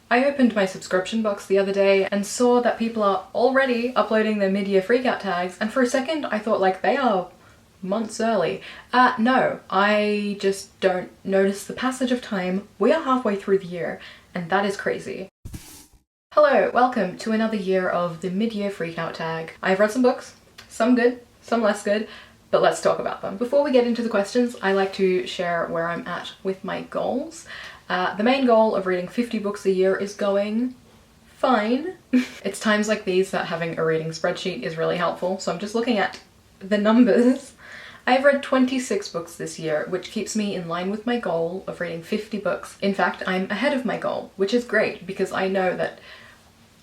I opened my subscription box the other day and saw that people are already uploading their mid-year freakout tags, and for a second I thought like they are months early. No, I just don't notice the passage of time. We are halfway through the year, and that is crazy. Hello, welcome to another year of the mid-year freakout tag. I've read some books, some good, some less good, but let's talk about them. Before we get into the questions, I like to share where I'm at with my goals. The main goal of reading 50 books a year is going fine. It's times like these that having a reading spreadsheet is really helpful, so I'm just looking at the numbers. I've read 26 books this year, which keeps me in line with my goal of reading 50 books. In fact, I'm ahead of my goal, which is great because I know that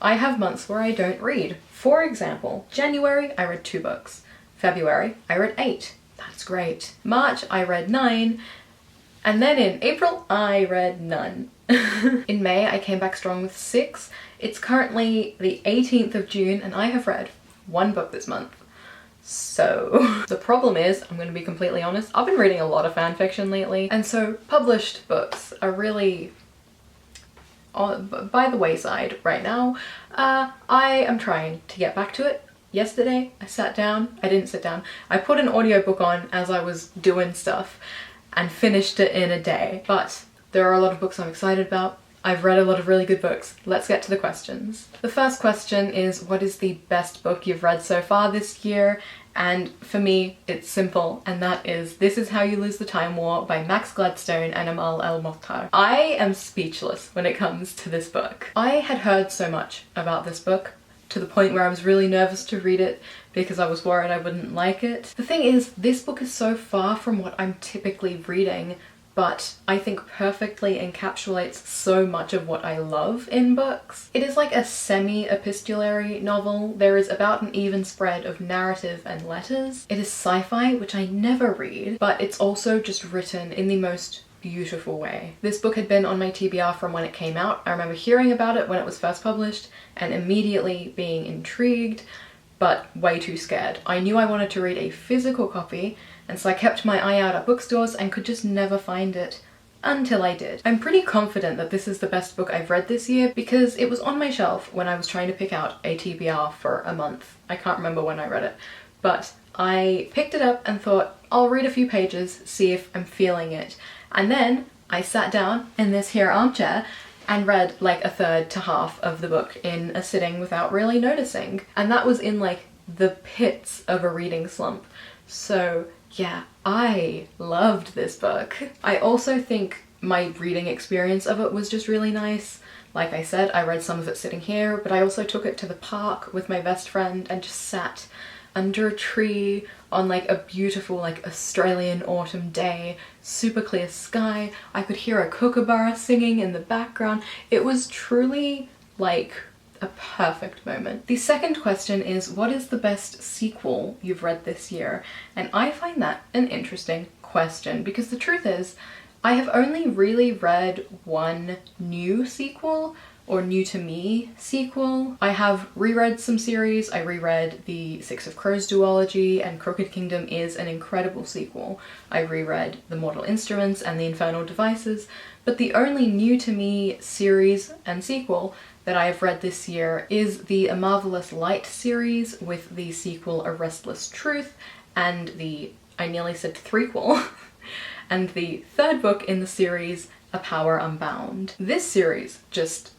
I have months where I don't read. For example, January I read 2 books. February I read 8. That's great. March I read 9. And then in April I read none. In May I came back strong with 6. It's currently the 18th of June and I have read 1 book this month. So the problem is, I'm going to be completely honest, I've been reading a lot of fanfiction lately, and so published books are really by the wayside right now. I am trying to get back to it. Yesterday I didn't sit down, I put an audiobook on as I was doing stuff and finished it in a day. But there are a lot of books I'm excited about. I've read a lot of really good books. Let's get to the questions. The first question is, what is the best book you've read so far this year? And for me, it's simple, and that is This Is How You Lose the Time War by Max Gladstone and Amal El-Mohtar. I am speechless when it comes to this book. I had heard so much about this book, to the point where I was really nervous to read it because I was worried I wouldn't like it. The thing is, this book is so far from what I'm typically reading, but I think perfectly encapsulates so much of what I love in books. It is like a semi-epistolary novel. There is about an even spread of narrative and letters. It is sci-fi, which I never read, but it's also just written in the most beautiful way. This book had been on my TBR from when it came out. I remember hearing about it when it was first published and immediately being intrigued, but way too scared. I knew I wanted to read a physical copy, and so I kept my eye out at bookstores and could just never find it until I did. I'm pretty confident that this is the best book I've read this year because it was on my shelf when I was trying to pick out a TBR for a month. I can't remember when I read it, but I picked it up and thought, I'll read a few pages, see if I'm feeling it. And then I sat down in this here armchair and read like a third to half of the book in a sitting without really noticing. And that was in like the pits of a reading slump. So yeah, I loved this book. I also think my reading experience of it was just really nice. Like I said, I read some of it sitting here, but I also took it to the park with my best friend and just sat under a tree on like a beautiful like Australian autumn day, super clear sky. I could hear a kookaburra singing in the background. It was truly like a perfect moment. The second question is, what is the best sequel you've read this year? And I find that an interesting question because the truth is, I have only really read one new sequel, or new to me sequel. I have reread some series. I reread the Six of Crows duology, and Crooked Kingdom is an incredible sequel. I reread The Mortal Instruments and The Infernal Devices, but the only new to me series and sequel that I have read this year is the A Marvelous Light series with the sequel A Restless Truth and the, I nearly said threequel, and the third book in the series, A Power Unbound. This series just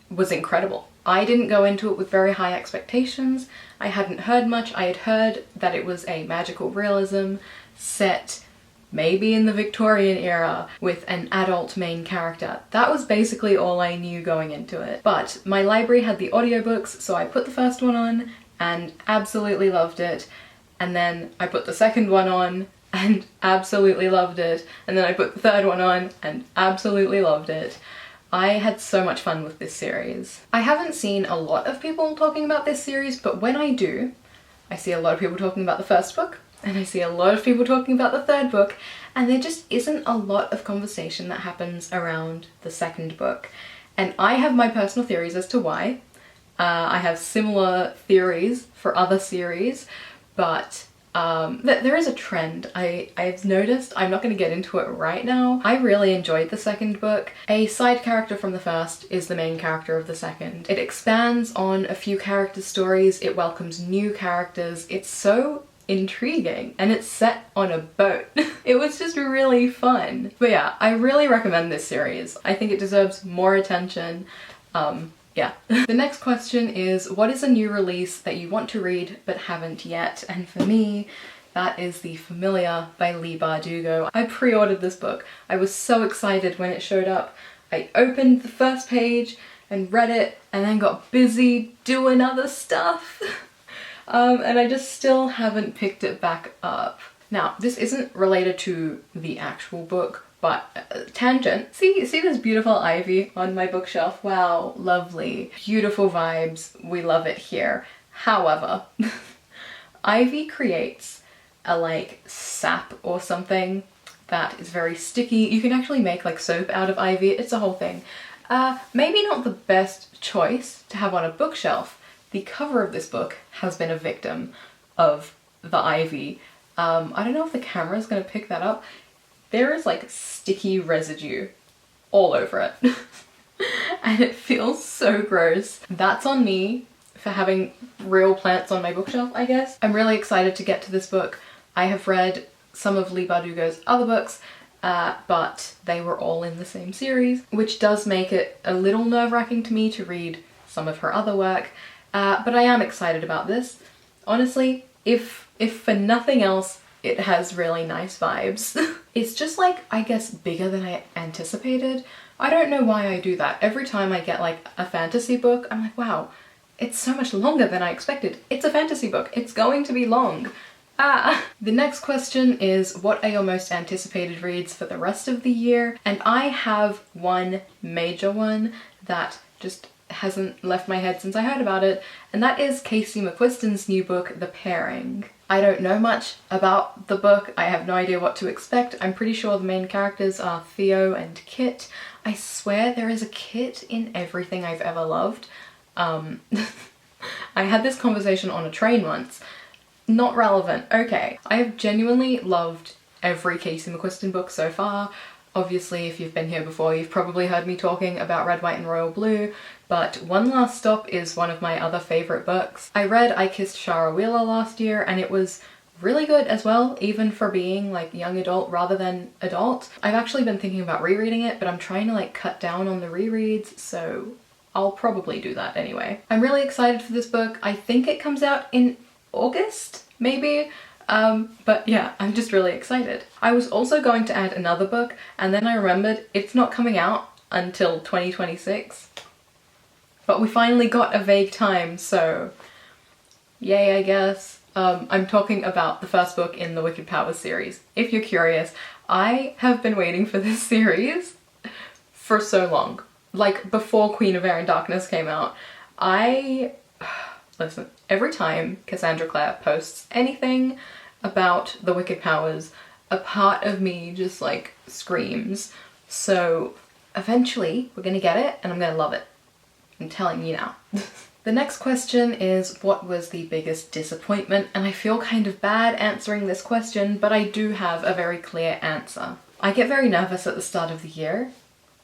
was incredible. I didn't go into it with very high expectations. I hadn't heard much. I had heard that it was a magical realism set maybe in the Victorian era with an adult main character. That was basically all I knew going into it. But my library had the audiobooks, so I put the first one on and absolutely loved it. And then I put the second one on and absolutely loved it. And then I put the third one on and absolutely loved it. I had so much fun with this series. I haven't seen a lot of people talking about this series, but when I do, I see a lot of people talking about the first book, and I see a lot of people talking about the third book, and there just isn't a lot of conversation that happens around the second book. And I have my personal theories as to why. I have similar theories for other series, but There is a trend I've noticed. I'm not going to get into it right now. I really enjoyed the second book. A side character from the first is the main character of the second. It expands on a few character stories, it welcomes new characters, it's so intriguing, and it's set on a boat. It was just really fun. But yeah, I really recommend this series. I think it deserves more attention. Yeah. The next question is, what is a new release that you want to read but haven't yet? And for me, that is The Familiar by Leigh Bardugo. I pre-ordered this book. I was so excited when it showed up. I opened the first page and read it and then got busy doing other stuff. And I just still haven't picked it back up. Now, this isn't related to the actual book, but tangent. See this beautiful ivy on my bookshelf? Wow, lovely. Beautiful vibes. We love it here. However, ivy creates a like sap or something that is very sticky. You can actually make like soap out of ivy. It's a whole thing. Maybe not the best choice to have on a bookshelf. The cover of this book has been a victim of the ivy. I don't know if the camera's gonna pick that up. There is like sticky residue all over it. And it feels so gross. That's on me for having real plants on my bookshelf, I guess. I'm really excited to get to this book. I have read some of Leigh Bardugo's other books, but they were all in the same series, which does make it a little nerve-wracking to me to read some of her other work. But I am excited about this. Honestly, if for nothing else, it has really nice vibes. It's just like, I guess, bigger than I anticipated. I don't know why I do that. Every time I get like a fantasy book, I'm like, wow, it's so much longer than I expected. It's a fantasy book. It's going to be long. The next question is, what are your most anticipated reads for the rest of the year? And I have one major one that just hasn't left my head since I heard about it, and that is Casey McQuiston's new book, The Pairing. I don't know much about the book. I have no idea what to expect. I'm pretty sure the main characters are Theo and Kit. I swear there is a Kit in everything I've ever loved. I had this conversation on a train once. Not relevant. Okay. I have genuinely loved every Casey McQuiston book so far. Obviously, if you've been here before, you've probably heard me talking about Red, White and Royal Blue, but One Last Stop is one of my other favourite books. I read I Kissed Shara Wheeler last year, and it was really good as well, even for being like young adult rather than adult. I've actually been thinking about rereading it, but I'm trying to like cut down on the rereads, so I'll probably do that anyway. I'm really excited for this book. I think it comes out in August, maybe? But yeah, I'm just really excited. I was also going to add another book, and then I remembered it's not coming out until 2026. But we finally got a vague time, so yay, I guess. I'm talking about the first book in the Wicked Powers series. If you're curious, I have been waiting for this series for so long. Like, before Queen of Air and Darkness came out. Listen, every time Cassandra Clare posts anything about the Wicked Powers, a part of me just like screams. So eventually we're gonna get it and I'm gonna love it. I'm telling you now. The next question is, what was the biggest disappointment? And I feel kind of bad answering this question, but I do have a very clear answer. I get very nervous at the start of the year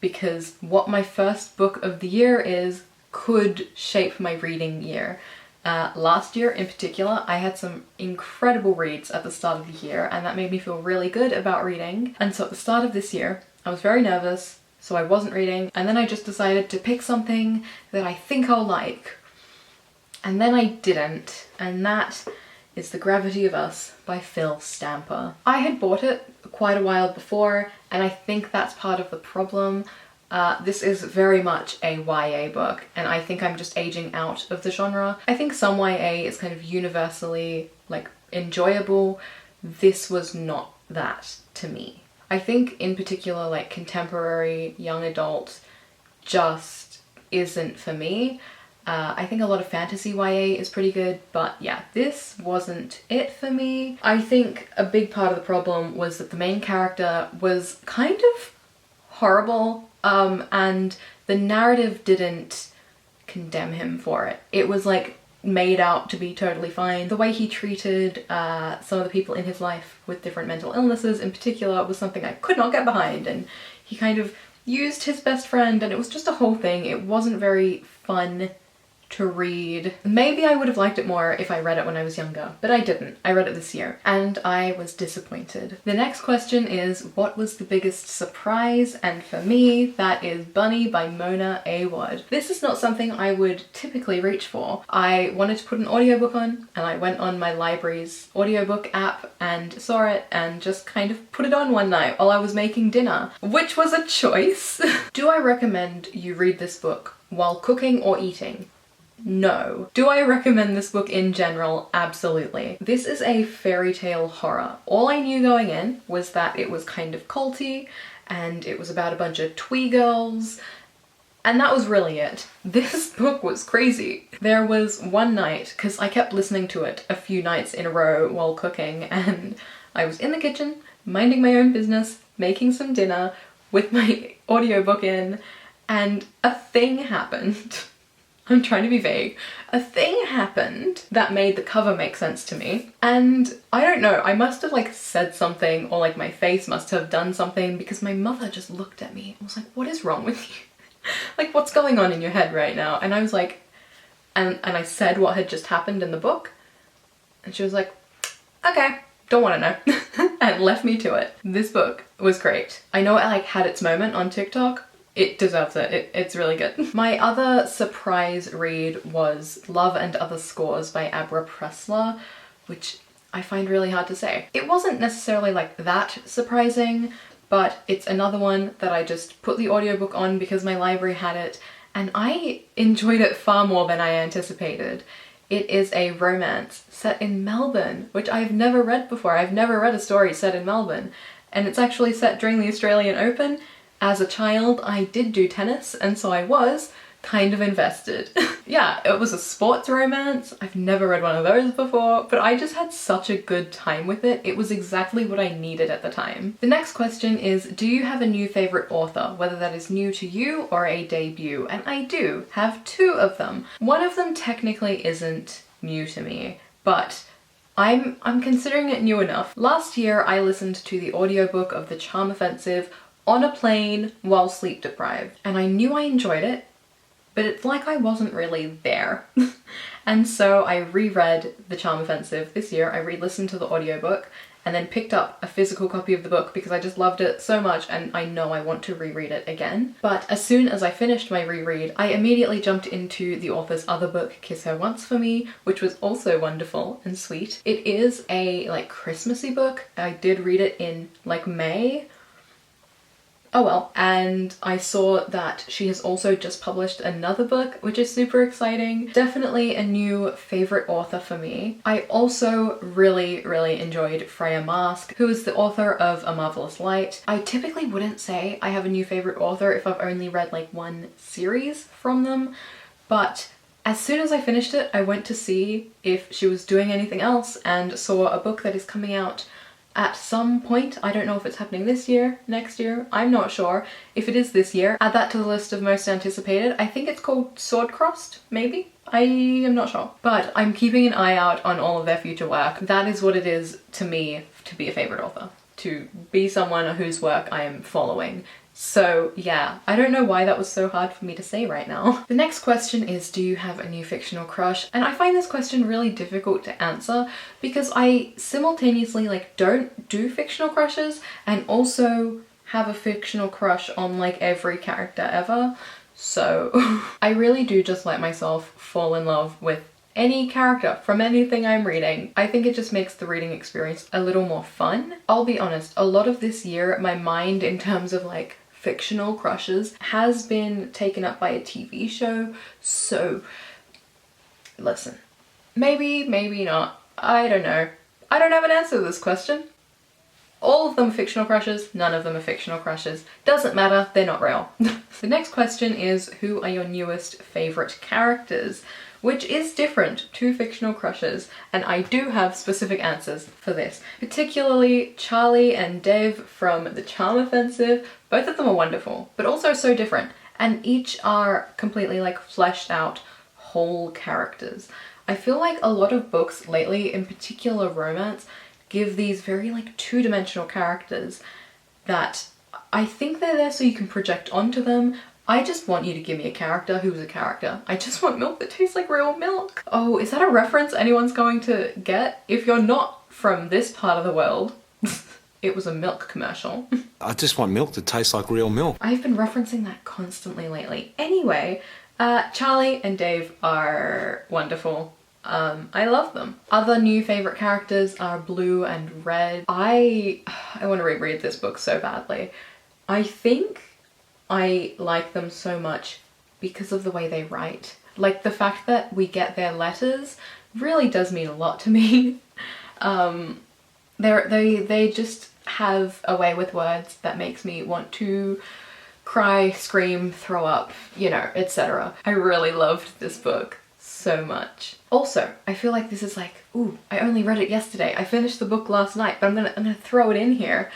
because what my first book of the year is could shape my reading year. Last year in particular, I had some incredible reads at the start of the year, and that made me feel really good about reading. And so at the start of this year, I was very nervous, so I wasn't reading, and then I just decided to pick something that I think I'll like. And then I didn't, and that is The Gravity of Us by Phil Stamper. I had bought it quite a while before, and I think that's part of the problem. This is very much a YA book, and I think I'm just aging out of the genre. I think some YA is kind of universally, like, enjoyable. This was not that to me. I think in particular, like, contemporary young adult just isn't for me. I think a lot of fantasy YA is pretty good, but yeah, this wasn't it for me. I think a big part of the problem was that the main character was kind of horrible, and the narrative didn't condemn him for it. It was like made out to be totally fine. The way he treated some of the people in his life with different mental illnesses in particular was something I could not get behind, and he kind of used his best friend, and it was just a whole thing. It wasn't very fun to read. Maybe I would have liked it more if I read it when I was younger, but I didn't. I read it this year and I was disappointed. The next question is, what was the biggest surprise? And for me, that is Bunny by Mona Awad. This is not something I would typically reach for. I wanted to put an audiobook on, and I went on my library's audiobook app and saw it and just kind of put it on one night while I was making dinner, which was a choice. Do I recommend you read this book while cooking or eating? No. Do I recommend this book in general? Absolutely. This is a fairy tale horror. All I knew going in was that it was kind of culty and it was about a bunch of twee girls, and that was really it. This book was crazy. There was one night, because I kept listening to it a few nights in a row while cooking, and I was in the kitchen minding my own business, making some dinner with my audiobook in, and a thing happened. I'm trying to be vague. A thing happened that made the cover make sense to me. And I don't know, I must have like said something, or like my face must have done something, because my mother just looked at me and was like, what is wrong with you? Like, what's going on in your head right now? And I was like, and I said what had just happened in the book. And she was like, okay, don't want to know. And left me to it. This book was great. I know it like had its moment on TikTok. It deserves it. It's really good. My other surprise read was Love and Other Scores by Abra Pressler, which I find really hard to say. It wasn't necessarily like that surprising, but it's another one that I just put the audiobook on because my library had it, and I enjoyed it far more than I anticipated. It is a romance set in Melbourne, which I've never read before. I've never read a story set in Melbourne, and it's actually set during the Australian Open. As a child, I did do tennis, and so I was kind of invested. Yeah, it was a sports romance. I've never read one of those before, but I just had such a good time with it. It was exactly what I needed at the time. The next question is, do you have a new favorite author, whether that is new to you or a debut? And I do have two of them. One of them technically isn't new to me, but I'm considering it new enough. Last year, I listened to the audiobook of The Charm Offensive on a plane while sleep deprived, and I knew I enjoyed it, but it's like I wasn't really there. And so I reread The Charm Offensive this year. I re-listened to the audiobook and then picked up a physical copy of the book because I just loved it so much and I know I want to reread it again. But as soon as I finished my reread, I immediately jumped into the author's other book, Kiss Her Once for Me, which was also wonderful and sweet. It is a like Christmassy book. I did read it in like May. Oh well, and I saw that she has also just published another book, which is super exciting. Definitely a new favorite author for me. I also really enjoyed Freya Marske, who is the author of A Marvelous Light. I typically wouldn't say I have a new favorite author if I've only read like one series from them, but as soon as I finished it, I went to see if she was doing anything else and saw a book that is coming out at some point. I don't know if it's happening this year, next year, I'm not sure. If it is this year, add that to the list of most anticipated. I think it's called Swordcrossed, maybe? I am not sure. But I'm keeping an eye out on all of their future work. That is what it is to me to be a favorite author, to be someone whose work I am following. So yeah, I don't know why that was so hard for me to say right now. The next question is, do you have a new fictional crush? And I find this question really difficult to answer because I simultaneously like don't do fictional crushes and also have a fictional crush on like every character ever. So I really do just let myself fall in love with any character from anything I'm reading. I think it just makes the reading experience a little more fun. I'll be honest, a lot of this year, my mind in terms of like fictional crushes has been taken up by a TV show, so listen, maybe not, I don't know. I don't have an answer to this question. All of them are fictional crushes, none of them are fictional crushes. Doesn't matter, they're not real. The next question is, who are your newest favorite characters? Which is different to fictional crushes, and I do have specific answers for this. Particularly Charlie and Dev from The Charm Offensive. Both of them are wonderful, but also so different, and each are completely like fleshed out whole characters. I feel like a lot of books lately, in particular romance, give these very like two-dimensional characters that I think they're there so you can project onto them. I just want you to give me a character who's a character. I just want milk that tastes like real milk. Oh, is that a reference anyone's going to get? If you're not from this part of the world, it was a milk commercial. I just want milk that tastes like real milk. I've been referencing that constantly lately. Anyway, Charlie and Dave are wonderful. I love them. Other new favorite characters are Blue and Red. I want to reread this book so badly. I think I like them so much because of the way they write. Like, the fact that we get their letters really does mean a lot to me. They just have a way with words that makes me want to cry, scream, throw up, you know, etc. I really loved this book so much. Also, I feel like this is like, ooh, I only read it yesterday. I finished the book last night, but I'm gonna throw it in here.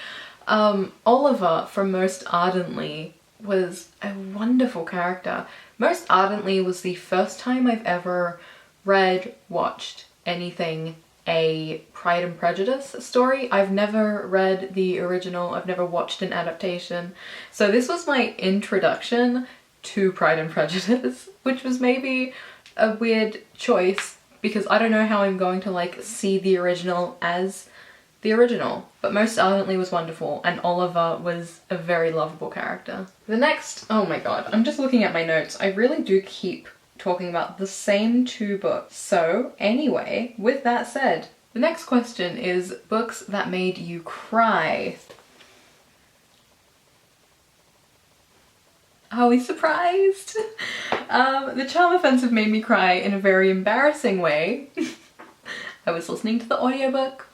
Oliver from Most Ardently was a wonderful character. Most Ardently was the first time I've ever read, watched anything a Pride and Prejudice story. I've never read the original, I've never watched an adaptation. So this was my introduction to Pride and Prejudice, which was maybe a weird choice because I don't know how I'm going to like see the original as the original. But Most Ardently was wonderful and Oliver was a very lovable character. The next, oh my god, I'm just looking at my notes. I really do keep talking about the same two books. So anyway, with that said, the next question is books that made you cry. Are we surprised? The Charm Offensive made me cry in a very embarrassing way. I was listening to the audiobook.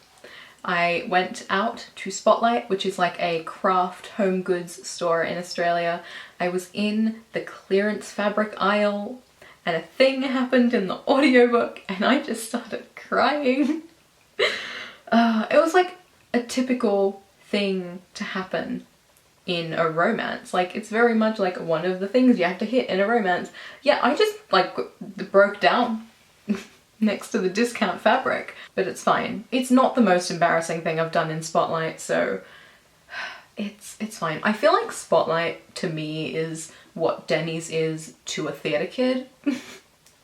I went out to Spotlight, which is like a craft home goods store in Australia. I was in the clearance fabric aisle and a thing happened in the audiobook and I just started crying. It was like a typical thing to happen in a romance. Like, it's very much like one of the things you have to hit in a romance. Yeah, I just like broke down next to the discount fabric, but it's fine. It's not the most embarrassing thing I've done in Spotlight, so it's fine. I feel like Spotlight to me is what Denny's is to a theatre kid,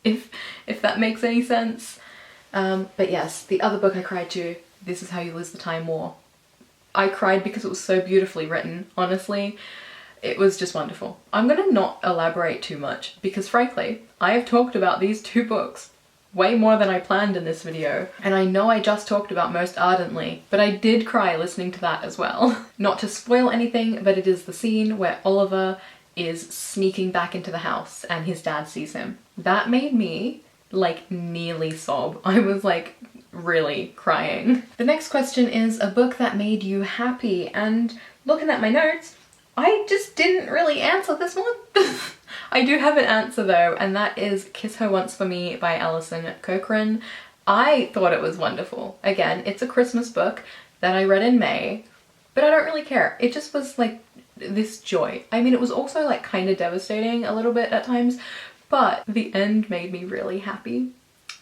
if that makes any sense. But yes, the other book I cried to, This Is How You Lose the Time War. I cried because it was so beautifully written, honestly. It was just wonderful. I'm gonna not elaborate too much because frankly, I have talked about these two books way more than I planned in this video. And I know I just talked about Most Ardently, but I did cry listening to that as well. Not to spoil anything, but it is the scene where Oliver is sneaking back into the house and his dad sees him. That made me like nearly sob. I was like really crying. The next question is a book that made you happy, and looking at my notes, I just didn't really answer this one. I do have an answer though, and that is Kiss Her Once for Me by Alison Cochrane. I thought it was wonderful. Again, it's a Christmas book that I read in May, but I don't really care. It just was like this joy. I mean, it was also like kind of devastating a little bit at times, but the end made me really happy.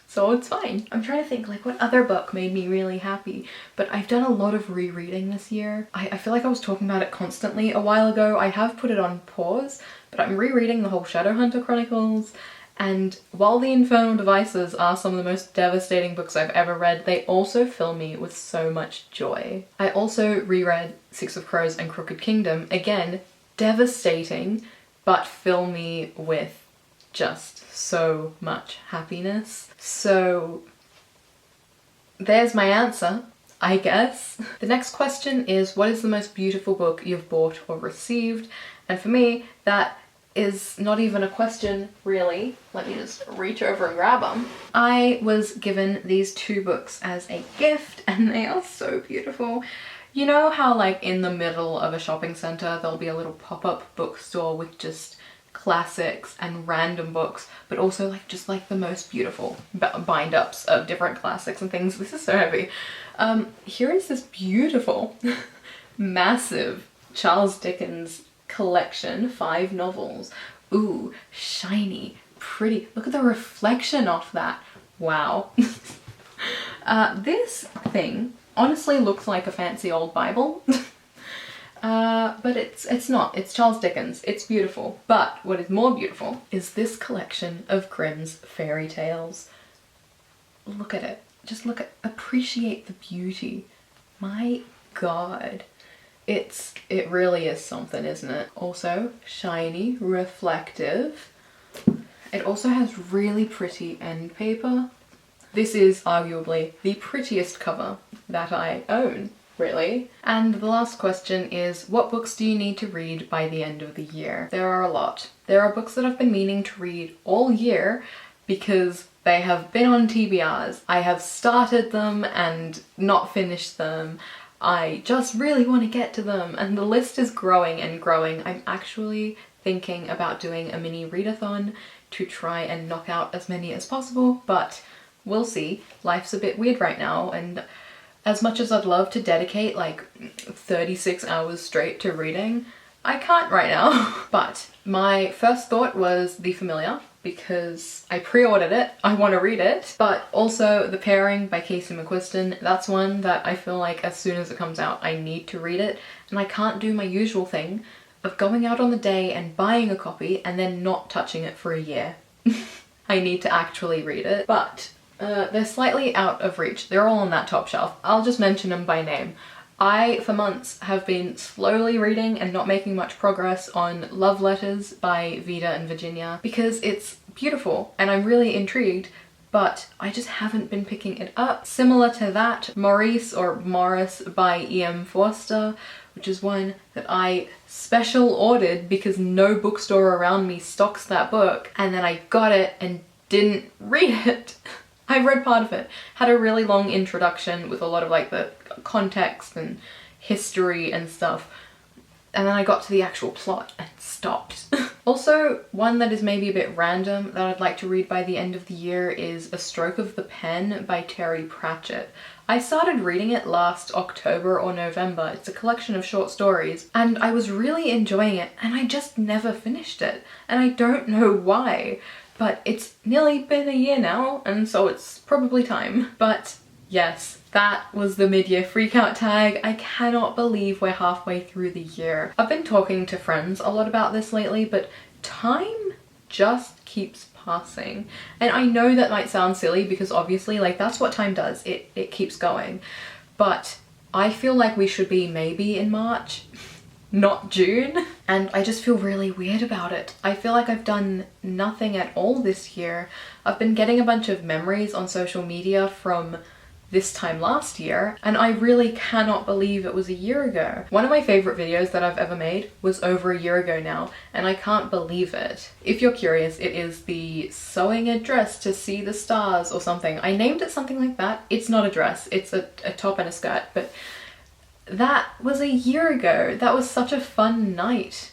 So it's fine. I'm trying to think like what other book made me really happy, but I've done a lot of rereading this year. I feel like I was talking about it constantly a while ago. I have put it on pause, but I'm rereading the whole Shadowhunter Chronicles, and while The Infernal Devices are some of the most devastating books I've ever read, they also fill me with so much joy. I also reread Six of Crows and Crooked Kingdom. Again, devastating, but fill me with just so much happiness. So there's my answer, I guess. The next question is, what is the most beautiful book you've bought or received? And for me, that is not even a question, really. Let me just reach over and grab them. I was given these two books as a gift and they are so beautiful. You know how like in the middle of a shopping center there'll be a little pop-up bookstore with just classics and random books, but also like just like the most beautiful bind-ups of different classics and things. This is so heavy. Here is this beautiful massive Charles Dickens collection, 5 novels. Ooh, shiny, pretty. Look at the reflection off that. Wow. This thing honestly looks like a fancy old Bible. But it's not. It's Charles Dickens. It's beautiful. But what is more beautiful is this collection of Grimm's fairy tales. Look at it. Just appreciate the beauty. My God. It really is something, isn't it? Also, shiny, reflective. It also has really pretty end paper. This is arguably the prettiest cover that I own, really. And the last question is, what books do you need to read by the end of the year? There are a lot. There are books that I've been meaning to read all year because they have been on TBRs. I have started them and not finished them. I just really want to get to them, and the list is growing and growing. I'm actually thinking about doing a mini readathon to try and knock out as many as possible, but we'll see. Life's a bit weird right now, and as much as I'd love to dedicate like 36 hours straight to reading, I can't right now. But my first thought was The Familiar, because I pre-ordered it, I want to read it, but also The Pairing by Casey McQuiston. That's one that I feel like as soon as it comes out I need to read it, and I can't do my usual thing of going out on the day and buying a copy and then not touching it for a year. I need to actually read it, but they're slightly out of reach. They're all on that top shelf. I'll just mention them by name. I, for months, have been slowly reading and not making much progress on Love Letters by Vida and Virginia because it's beautiful and I'm really intrigued, but I just haven't been picking it up. Similar to that, Maurice or Morris by E.M. Forster, which is one that I special ordered because no bookstore around me stocks that book, and then I got it and didn't read it. I read part of it, had a really long introduction with a lot of like the context and history and stuff, and then I got to the actual plot and stopped. Also, one that is maybe a bit random that I'd like to read by the end of the year is A Stroke of the Pen by Terry Pratchett. I started reading it last October or November. It's a collection of short stories and I was really enjoying it, and I just never finished it, and I don't know why. But it's nearly been a year now, and so it's probably time. But yes, that was the mid-year freakout tag. I cannot believe we're halfway through the year. I've been talking to friends a lot about this lately, but time just keeps passing. And I know that might sound silly because obviously, like, that's what time does. It keeps going. But I feel like we should be maybe in March, not June, and I just feel really weird about it. I feel like I've done nothing at all this year. I've been getting a bunch of memories on social media from this time last year, and I really cannot believe it was a year ago. One of my favorite videos that I've ever made was over a year ago now, and I can't believe it. If you're curious, it is the sewing a dress to see the stars or something. I named it something like that. It's not a dress, it's a top and a skirt, but that was a year ago. That was such a fun night.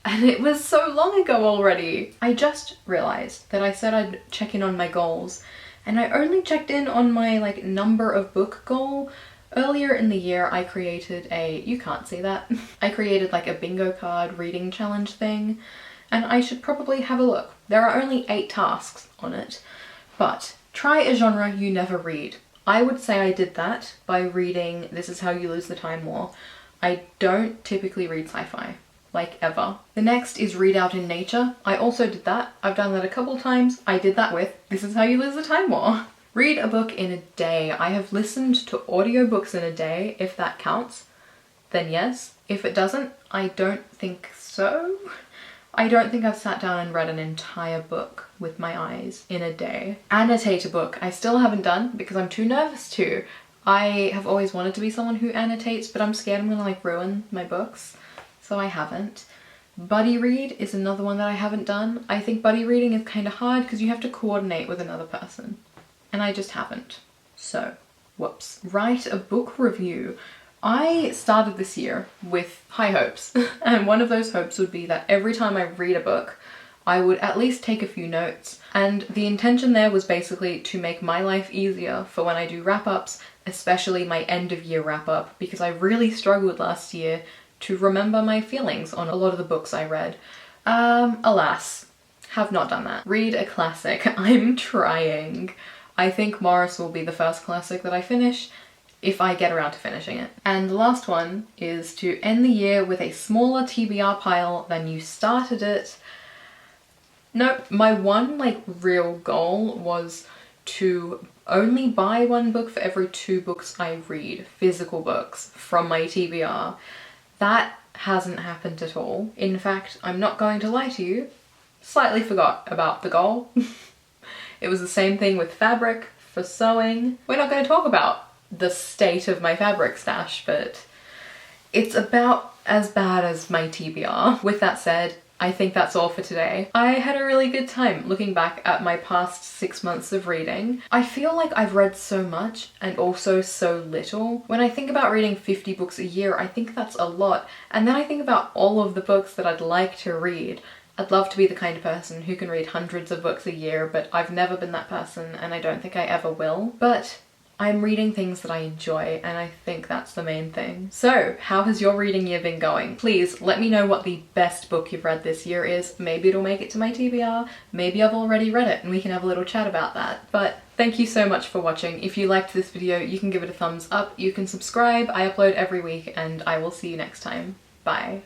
And it was so long ago already. I just realized that I said I'd check in on my goals, and I only checked in on my like number of book goal. Earlier in the year I created you can't see that. I created like a bingo card reading challenge thing, and I should probably have a look. There are only 8 tasks on it, but try a genre you never read. I would say I did that by reading This Is How You Lose the Time War. I don't typically read sci-fi, like ever. The next is Read Out in Nature. I also did that. I've done that a couple times. I did that with This Is How You Lose the Time War. Read a book in a day. I have listened to audiobooks in a day. If that counts, then yes. If it doesn't, I don't think so. I don't think I've sat down and read an entire book with my eyes in a day. Annotate a book. I still haven't done because I'm too nervous to. I have always wanted to be someone who annotates, but I'm scared I'm gonna like ruin my books, so I haven't. Buddy read is another one that I haven't done. I think buddy reading is kind of hard because you have to coordinate with another person, and I just haven't. So, whoops. Write a book review. I started this year with high hopes, and one of those hopes would be that every time I read a book, I would at least take a few notes. And the intention there was basically to make my life easier for when I do wrap-ups, especially my end of year wrap-up, because I really struggled last year to remember my feelings on a lot of the books I read. Alas, have not done that. Read a classic. I'm trying. I think Morris will be the first classic that I finish, if I get around to finishing it. And the last one is to end the year with a smaller TBR pile than you started it. No, my one like real goal was to only buy one book for every 2 books I read, physical books from my TBR. That hasn't happened at all. In fact, I'm not going to lie to you, slightly forgot about the goal. It was the same thing with fabric for sewing. We're not going to talk about the state of my fabric stash, but it's about as bad as my TBR. With that said, I think that's all for today. I had a really good time looking back at my past 6 months of reading. I feel like I've read so much and also so little. When I think about reading 50 books a year, I think that's a lot. And then I think about all of the books that I'd like to read. I'd love to be the kind of person who can read hundreds of books a year, but I've never been that person and I don't think I ever will. But I'm reading things that I enjoy, and I think that's the main thing. So, how has your reading year been going? Please let me know what the best book you've read this year is. Maybe it'll make it to my TBR, maybe I've already read it and we can have a little chat about that. But thank you so much for watching. If you liked this video, you can give it a thumbs up, you can subscribe, I upload every week, and I will see you next time. Bye.